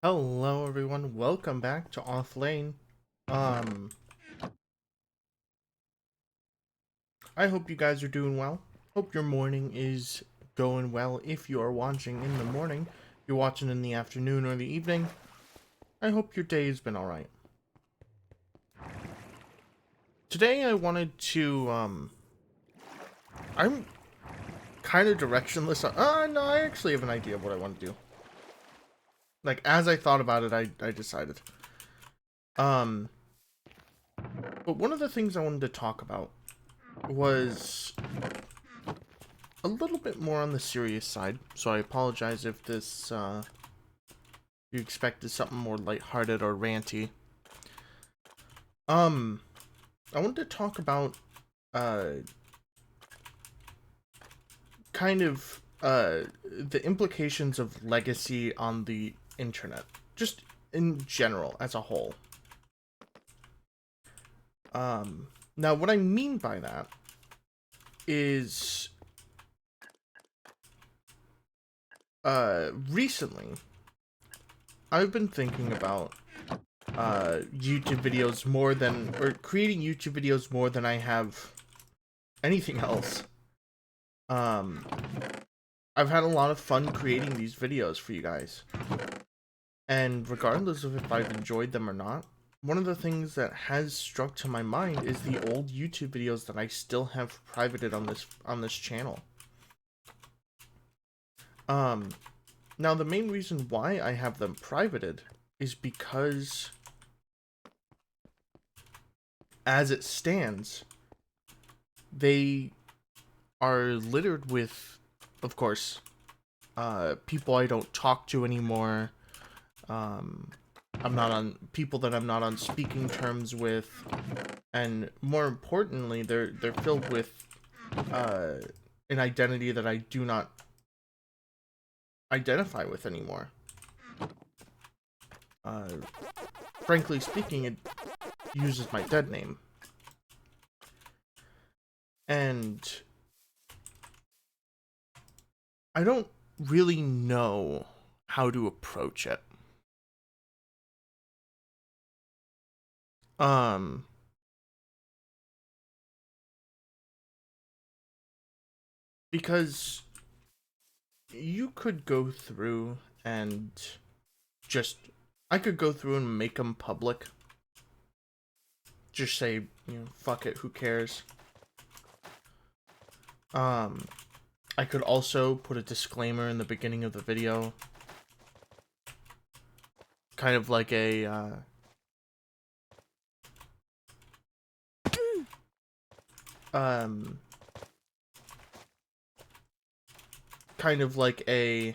Hello everyone, welcome back to Offlane. Um, I hope you guys are doing well. Hope your morning is going well if you are watching in the morning. If you're watching in the afternoon or the evening, I hope your day has been alright. Today I wanted to, I'm kind of directionless. No, I actually have an idea of what I want to do. Like, as I thought about it, I decided. Um, but one of the things I wanted to talk about was a little bit more on the serious side, so I apologize if this, you expected something more lighthearted or ranty. Um, I wanted to talk about, uh, the implications of legacy on the internet, just in general, as a whole. Now what I mean by that is, recently, I've been thinking about YouTube videos more than, or creating YouTube videos more than I have anything else. Um, I've had a lot of fun creating these videos for you guys. And regardless of if I've enjoyed them or not, one of the things that has struck to my mind is the old YouTube videos that I still have privated on this channel. Um, Now the main reason why I have them privated is because as it stands, they are littered with, of course, people I don't talk to anymore. Um, I'm not on people that I'm not on speaking terms with, and more importantly, they're filled with uh, an identity that I do not identify with anymore. Uh, Frankly speaking, it uses my dead name, and I don't really know how to approach it. Um, because you could go through and just, I could go through and make them public. Just say, fuck it, who cares? Um, I could also put a disclaimer in the beginning of the video. Kind of like a, um, kind of like a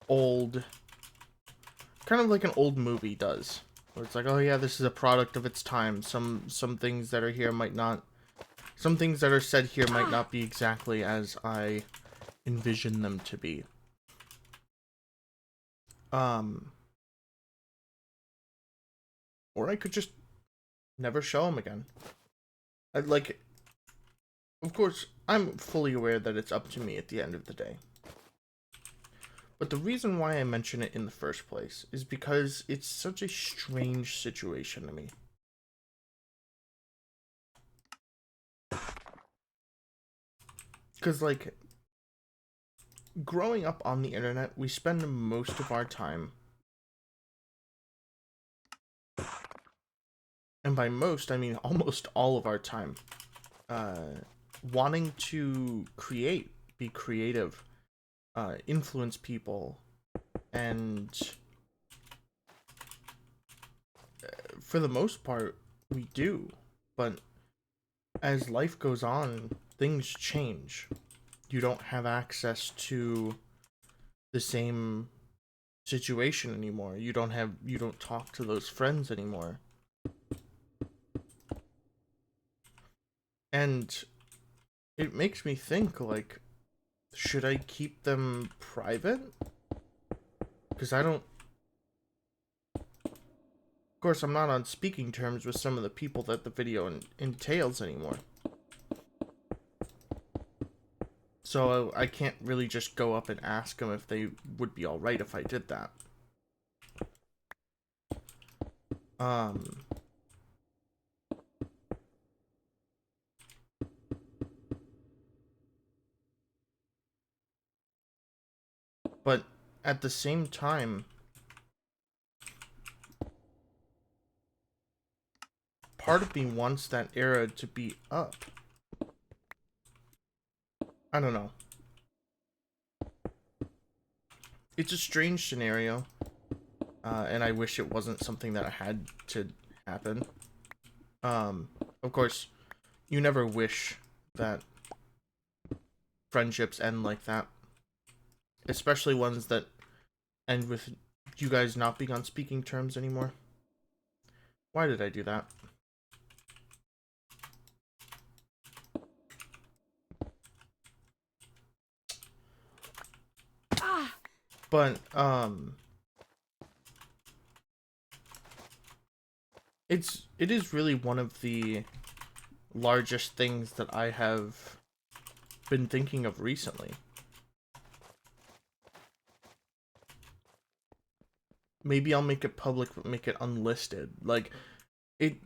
old, kind of like an old movie does. Where it's like, oh yeah, this is a product of its time. Some things that are here might not, some things that are said here might not be exactly as I envision them to be. Um, or I could just never show them again. I'd like, of course, I'm fully aware that it's up to me at the end of the day. But the reason why I mention it in the first place is because it's such a strange situation to me. Because, like, growing up on the internet, we spend most of our time, and by most, I mean almost all of our time, wanting to create, be creative, influence people, and for the most part, we do. But as life goes on, things change. You don't have access to the same situation anymore. You don't talk to those friends anymore. And it makes me think, like, should I keep them private? Because I don't, of course, I'm not on speaking terms with some of the people that the video entails anymore. So I can't really just go up and ask them if they would be alright if I did that. Um, but at the same time, part of me wants that era to be up. I don't know. It's a strange scenario, and I wish it wasn't something that had to happen. Of course, you never wish that friendships end like that, especially ones that end with you guys not being on speaking terms anymore. Why did I do that? But, it is really one of the largest things that I have been thinking of recently. Maybe I'll make it public, but make it unlisted. Like, it...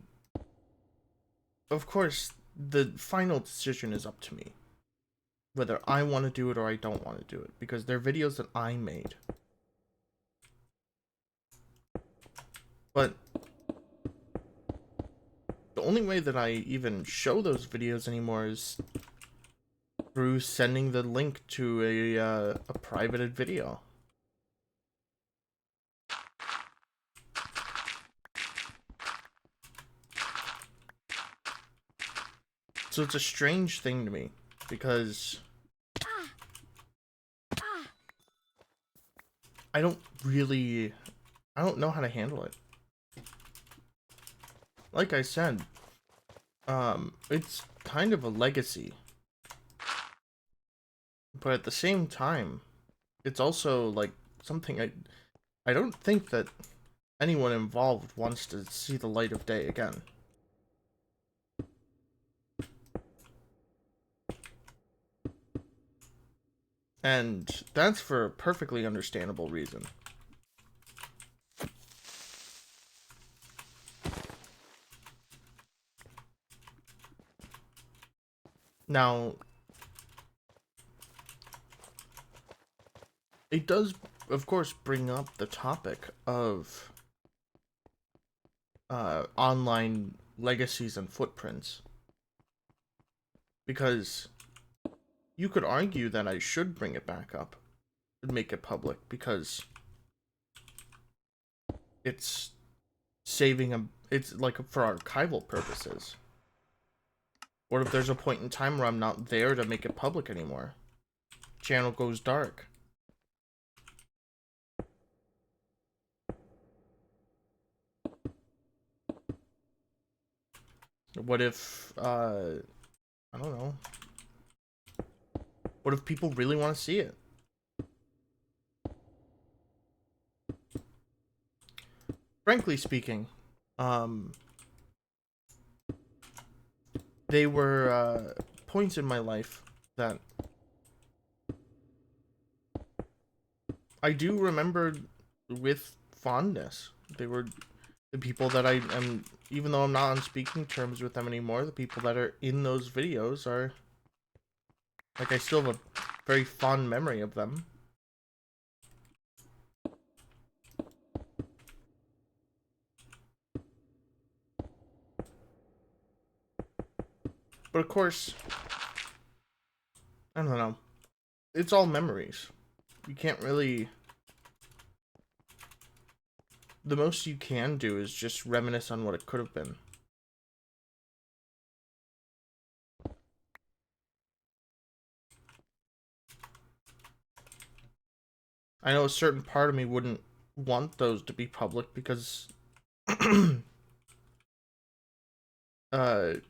Of course, the final decision is up to me. Whether I want to do it or I don't want to do it. Because they're videos that I made. But the only way that I even show those videos anymore is through sending the link to a privated video. So it's a strange thing to me, because I don't know how to handle it. Like I said, it's kind of a legacy. But at the same time, it's also like something I don't think that anyone involved wants to see the light of day again. And that's for a perfectly understandable reason. Now, it does, of course, bring up the topic of online legacies and footprints. Because you could argue that I should bring it back up and make it public, because it's it's like for archival purposes. What if there's a point in time where I'm not there to make it public anymore? Channel goes dark. What if, I don't know. What if people really want to see it? Frankly speaking, they were, points in my life that I do remember with fondness. They were the people that I am, even though I'm not on speaking terms with them anymore, the people that are in those videos are, like, I still have a very fond memory of them. But of course, I don't know. It's all memories. You can't really... The most you can do is just reminisce on what it could have been. I know a certain part of me wouldn't want those to be public because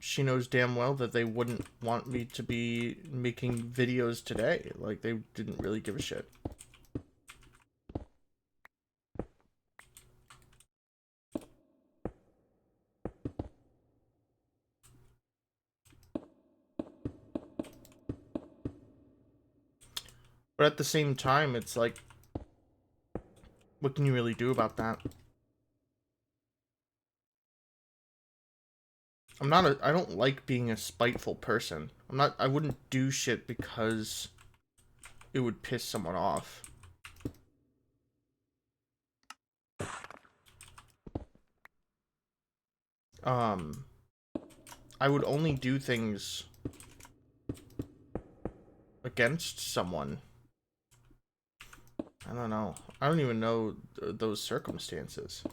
she knows damn well that they wouldn't want me to be making videos today. Like, they didn't really give a shit. But at the same time, it's like, what can you really do about that? I don't like being a spiteful person. I wouldn't do shit because it would piss someone off. I would only do things against someone. I don't know. I don't even know those circumstances.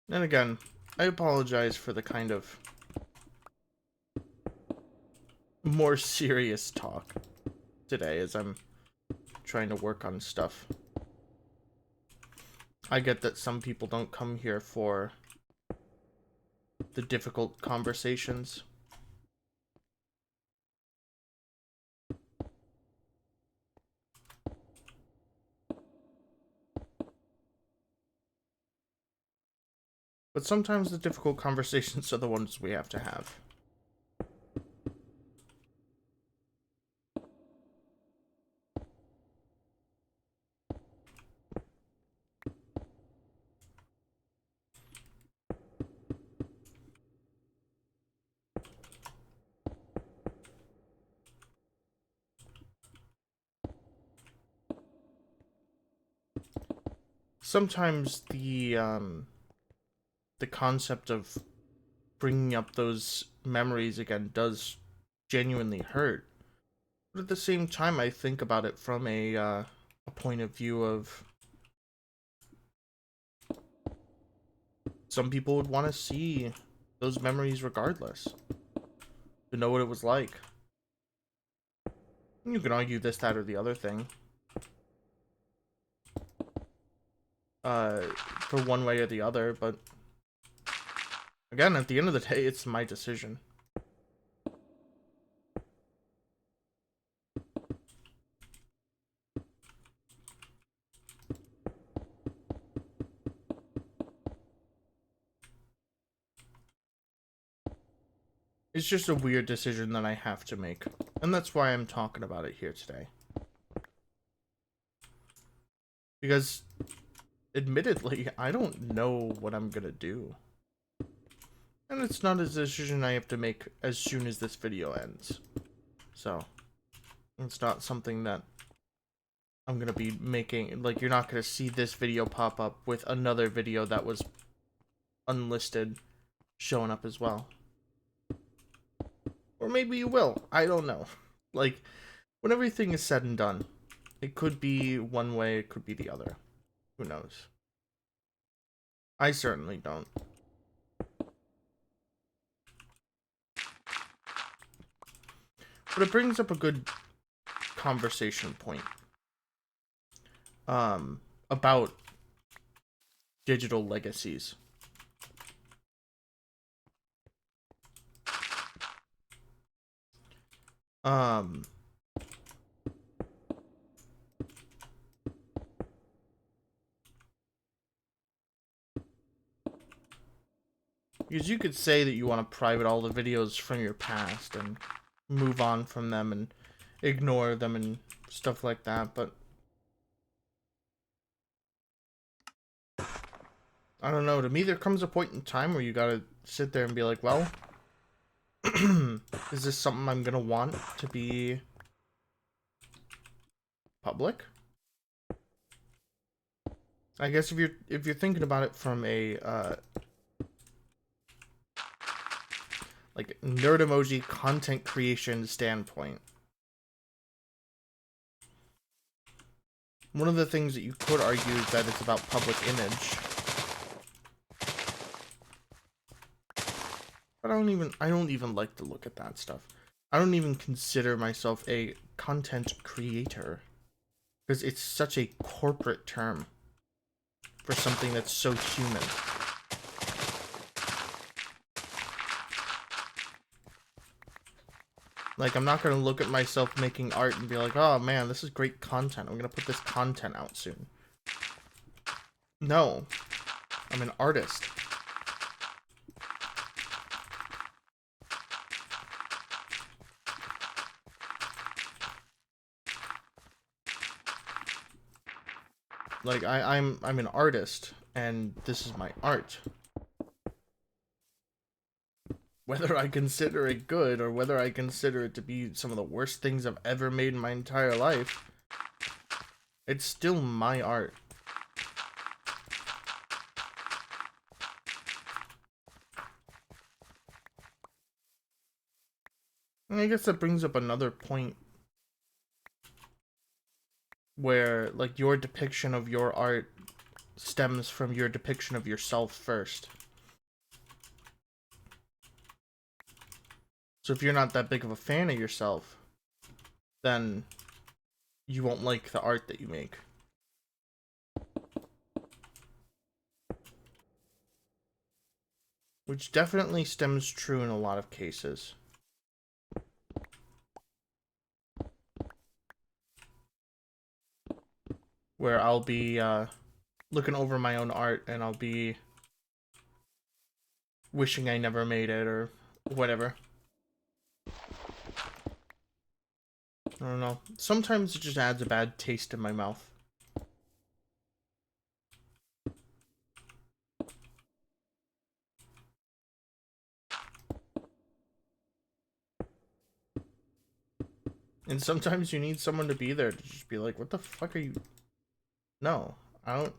And again, I apologize for the kind of more serious talk today as I'm trying to work on stuff. I get that some people don't come here for the difficult conversations. But sometimes the difficult conversations are the ones we have to have. Sometimes the concept of bringing up those memories again does genuinely hurt. But at the same time, I think about it from a point of view of some people would want to see those memories regardless, to know what it was like. You can argue this, that, or the other thing. For one way or the other, but again, at the end of the day, it's my decision. It's just a weird decision that I have to make, and that's why I'm talking about it here today. Because, admittedly, I don't know what I'm gonna do. And it's not a decision I have to make as soon as this video ends. So, it's not something that I'm gonna be making, like, you're not gonna see this video pop up with another video that was unlisted showing up as well. Or maybe you will, I don't know. Like, when everything is said and done, it could be one way, it could be the other. Who knows? I certainly don't. But it brings up a good conversation point. About digital legacies. Because you could say that you want to private all the videos from your past and move on from them and ignore them and stuff like that, but I don't know, to me there comes a point in time where you gotta sit there and be like, well, is this something I'm gonna want to be public? I guess if you're thinking about it from a like nerd emoji content creation standpoint, one of the things that you could argue is that it's about public image. But I don't even like to look at that stuff. I don't even consider myself a content creator, because it's such a corporate term for something that's so human. Like, I'm not gonna look at myself making art and be like, oh man, this is great content, I'm gonna put this content out soon. No. I'm an artist. Like, I'm an artist, and this is my art. Whether I consider it good or whether I consider it to be some of the worst things I've ever made in my entire life, it's still my art. And I guess that brings up another point where, like, your depiction of your art stems from your depiction of yourself first. So if you're not that big of a fan of yourself, then you won't like the art that you make. Which definitely stems true in a lot of cases. Where I'll be looking over my own art and I'll be wishing I never made it or whatever. I don't know. Sometimes it just adds a bad taste in my mouth. And sometimes you need someone to be there to just be like, what the fuck are you... No, I don't...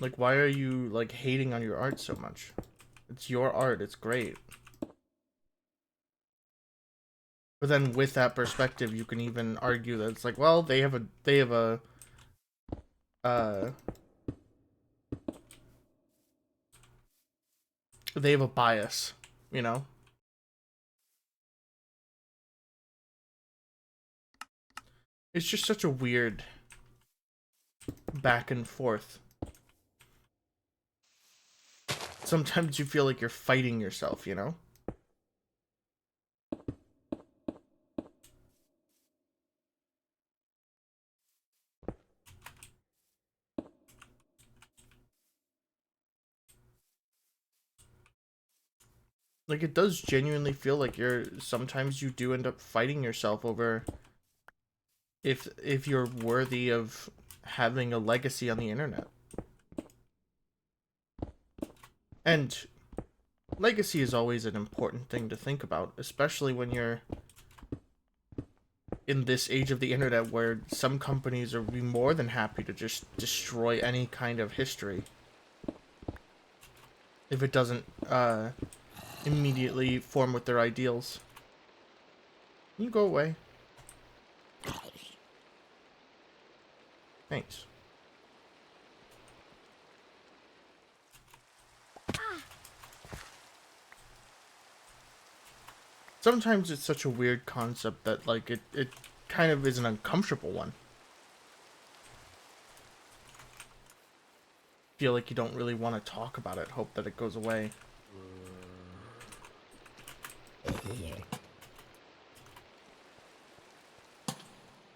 Like, why are you, like, hating on your art so much? It's your art, it's great. But then with that perspective, you can even argue that it's like, well, they have a uh, they have a bias, you know? It's just such a weird back and forth. Sometimes you feel like you're fighting yourself, you know? Like, it does genuinely feel like sometimes you do end up fighting yourself over if you're worthy of having a legacy on the internet. And legacy is always an important thing to think about, especially when you're in this age of the internet where some companies are be more than happy to just destroy any kind of history if it doesn't immediately form with their ideals. You go away. Thanks. Sometimes it's such a weird concept that, like, it kind of is an uncomfortable one. Feel like you don't really want to talk about it, hope that it goes away.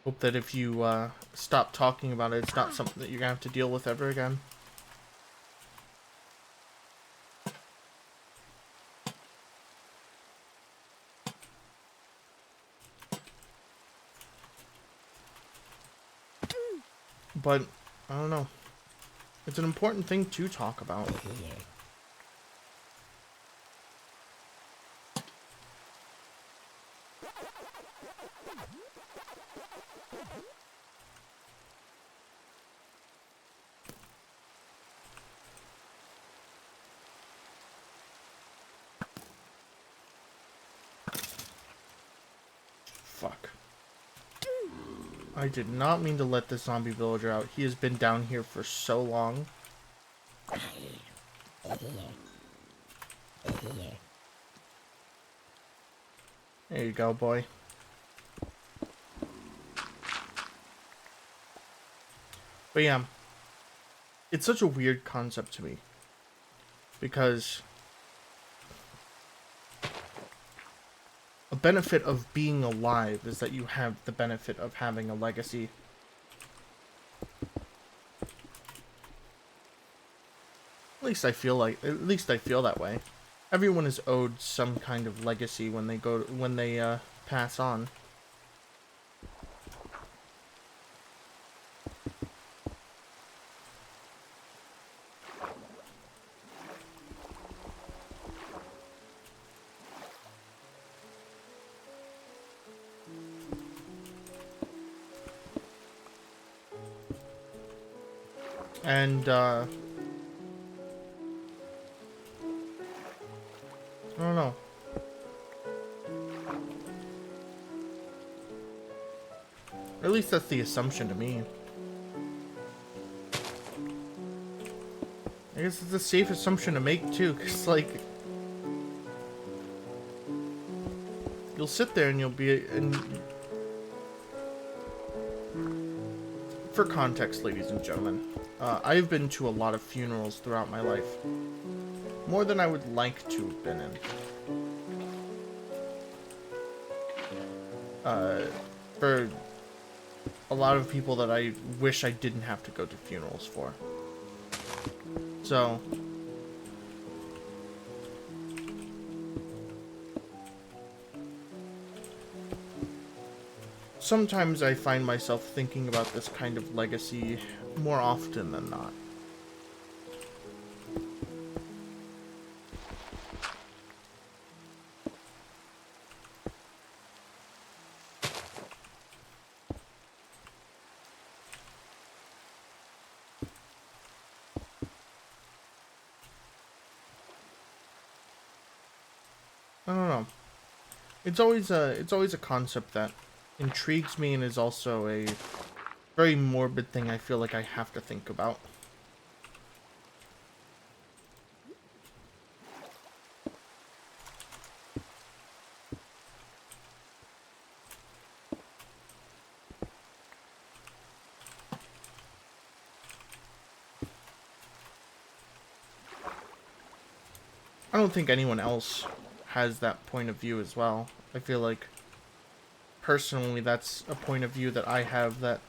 Hope that if you stop talking about it, it's not something that you're gonna have to deal with ever again. But, I don't know. It's an important thing to talk about. Fuck. I did not mean to let this zombie villager out. He has been down here for so long. There you go, boy. But yeah, it's such a weird concept to me. Because a benefit of being alive is that you have the benefit of having a legacy. least I feel that way. Everyone is owed some kind of legacy when they pass on. And I don't know. Or at least that's the assumption to me. I guess it's a safe assumption to make too, because like you'll sit there and you'll be for context, ladies and gentlemen, I've been to a lot of funerals throughout my life, more than I would like to have been in. For a lot of people that I wish I didn't have to go to funerals for. So sometimes I find myself thinking about this kind of legacy more often than not. I don't know. It's always a concept that intrigues me and is also a very morbid thing I feel like I have to think about. I don't think anyone else has that point of view as well. I feel like personally that's a point of view that I have that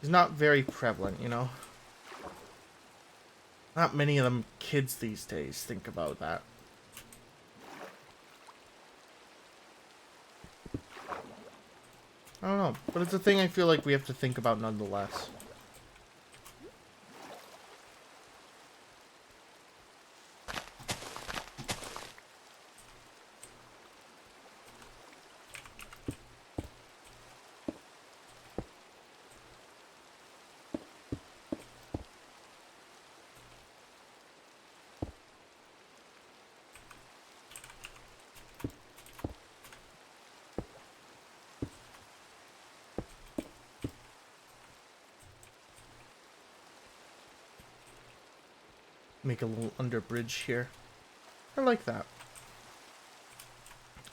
is not very prevalent, you know? Not many of them kids these days think about that. I don't know, but it's a thing I feel like we have to think about nonetheless. Make a little under bridge here. I like that.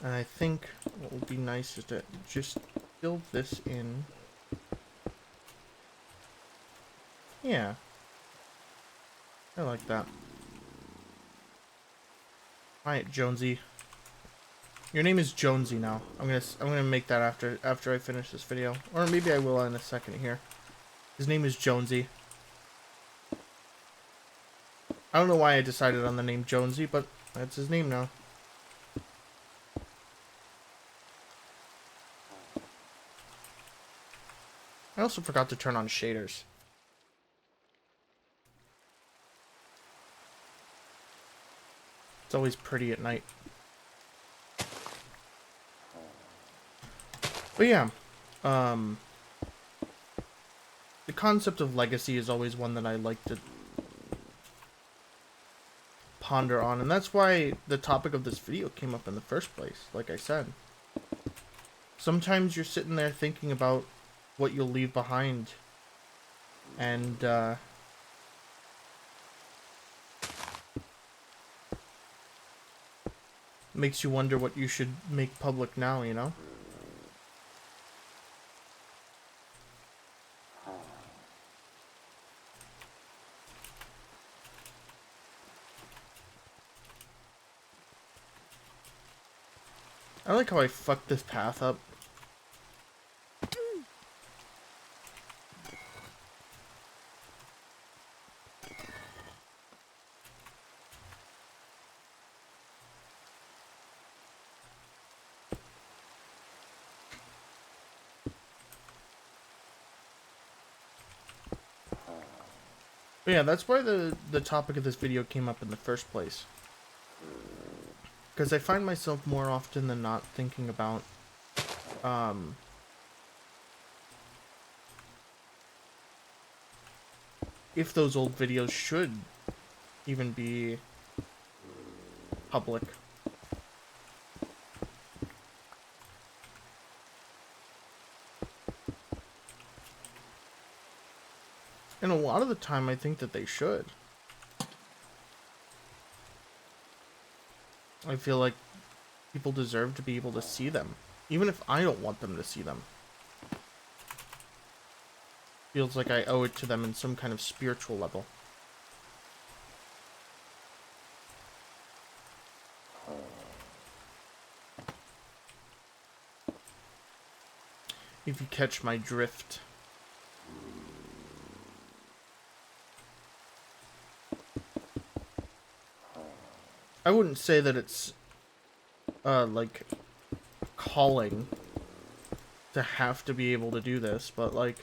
And I think what would be nice is to just build this in. Yeah. I like that. Alright, Jonesy. Your name is Jonesy now. I'm gonna make that after I finish this video. Or maybe I will in a second here. His name is Jonesy. I don't know why I decided on the name Jonesy, but that's his name now. I also forgot to turn on shaders. It's always pretty at night. But yeah, the concept of legacy is always one that I like to ponder on, and that's why the topic of this video came up in the first place, like I said. Sometimes you're sitting there thinking about what you'll leave behind, and makes you wonder what you should make public now, you know? I like how I fucked this path up. But yeah, that's why the topic of this video came up in the first place. Because I find myself more often than not thinking about if those old videos should even be public. And a lot of the time I think that they should. I feel like people deserve to be able to see them, even if I don't want them to see them. Feels like I owe it to them in some kind of spiritual level. If you catch my drift. I wouldn't say that it's like calling to have to be able to do this, but like,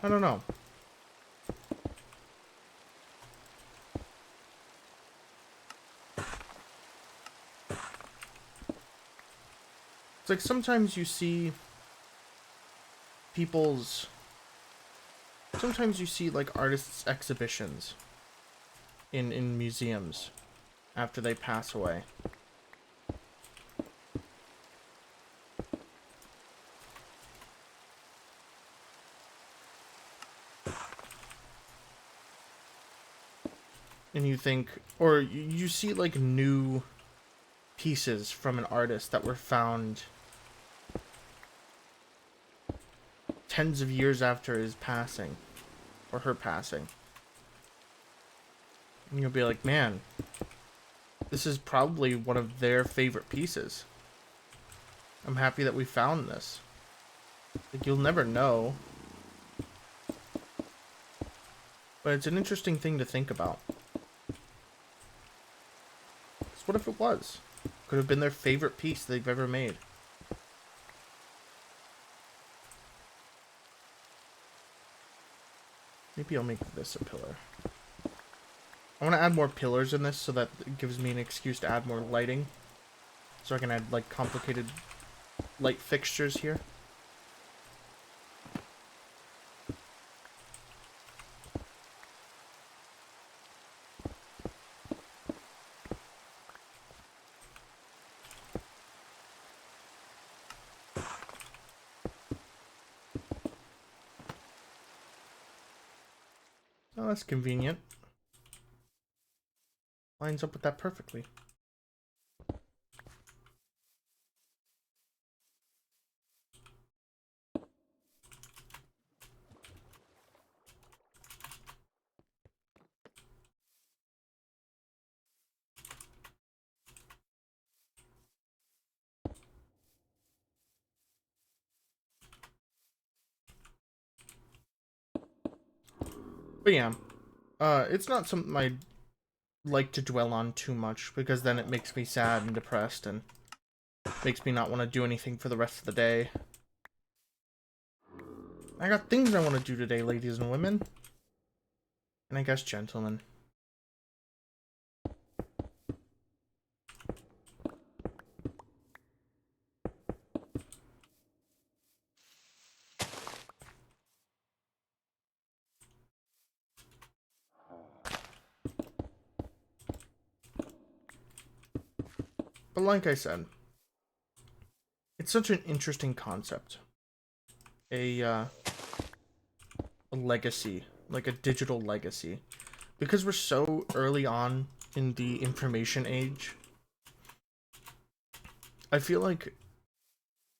I don't know. It's like sometimes you see sometimes you see like artists' exhibitions in museums after they pass away. And you think, or you see like new pieces from an artist that were found tens of years after his passing, or her passing. And you'll be like, man, this is probably one of their favorite pieces. I'm happy that we found this. Like, you'll never know. But it's an interesting thing to think about. What if it was? Could have been their favorite piece they've ever made. Maybe I'll make this a pillar. I want to add more pillars in this so that it gives me an excuse to add more lighting. So I can add like complicated light fixtures here. Oh, that's convenient. Lines up with that perfectly. But yeah, it's not something I like to dwell on too much, because then it makes me sad and depressed and makes me not want to do anything for the rest of the day. I got things I want to do today, ladies and women. And I guess gentlemen. But like I said, it's such an interesting concept. A legacy, like a digital legacy. Because we're so early on in the information age, I feel like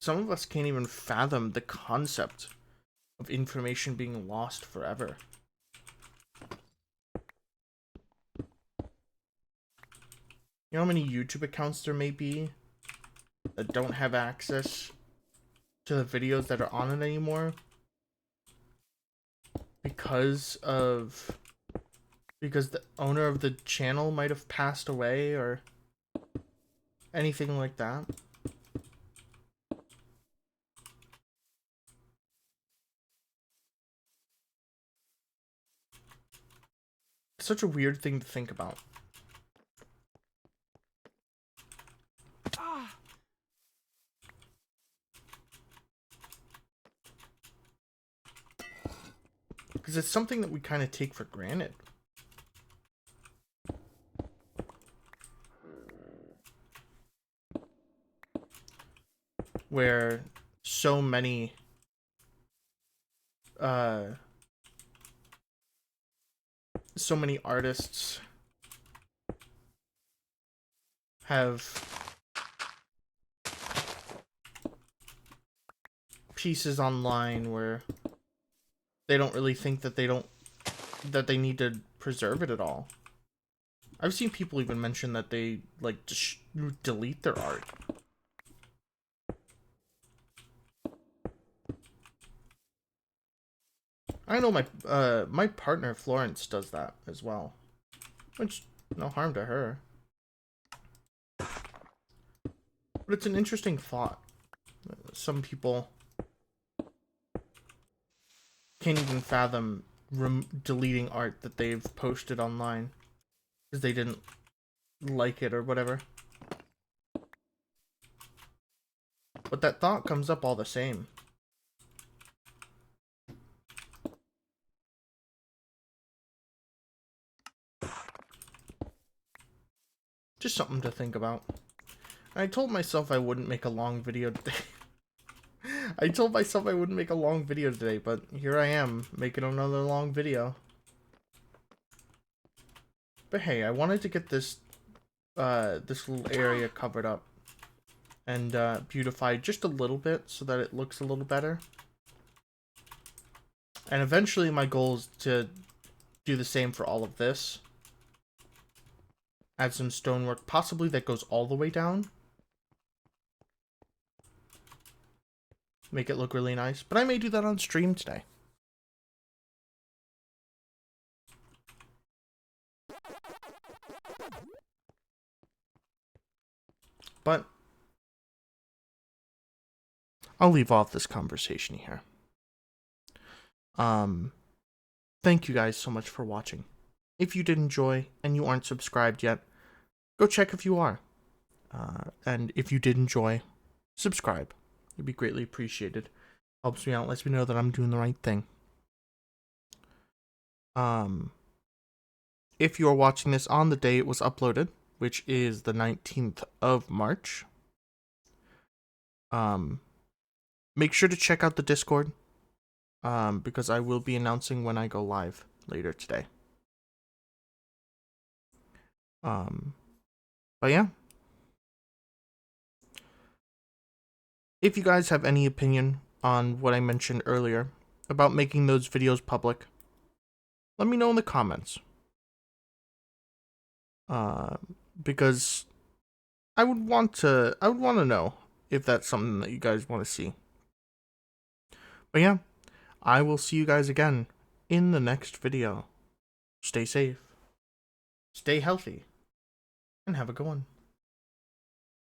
some of us can't even fathom the concept of information being lost forever. You know how many YouTube accounts there may be that don't have access to the videos that are on it anymore? Because the owner of the channel might have passed away or anything like that. such a weird thing to think about. Because it's something that we kind of take for granted. Where so many artists have pieces online where they don't really think that they need to preserve it at all. I've seen people even mention that they like just delete their art. I know my partner Florence does that as well, which no harm to her. But it's an interesting thought. Some people can't even fathom deleting art that they've posted online because they didn't like it or whatever. But that thought comes up all the same. Just something to think about. I told myself I wouldn't make a long video today. I told myself I wouldn't make a long video today, but here I am, making another long video. But hey, I wanted to get this this little area covered up and beautified just a little bit so that it looks a little better. And eventually my goal is to do the same for all of this. Add some stonework, possibly that goes all the way down. Make it look really nice. But I may do that on stream today. But I'll leave off this conversation here. Thank you guys so much for watching. If you did enjoy and you aren't subscribed yet, go check if you are. And if you did enjoy, subscribe. It'd be greatly appreciated. Helps me out, lets me know that I'm doing the right thing. If you are watching this on the day it was uploaded, which is the 19th of March, make sure to check out the Discord, because I will be announcing when I go live later today. But yeah. If you guys have any opinion on what I mentioned earlier about making those videos public, let me know in the comments. Because I would want to know if that's something that you guys want to see. But yeah, I will see you guys again in the next video. Stay safe, stay healthy, and have a good one.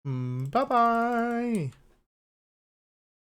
Bye-bye.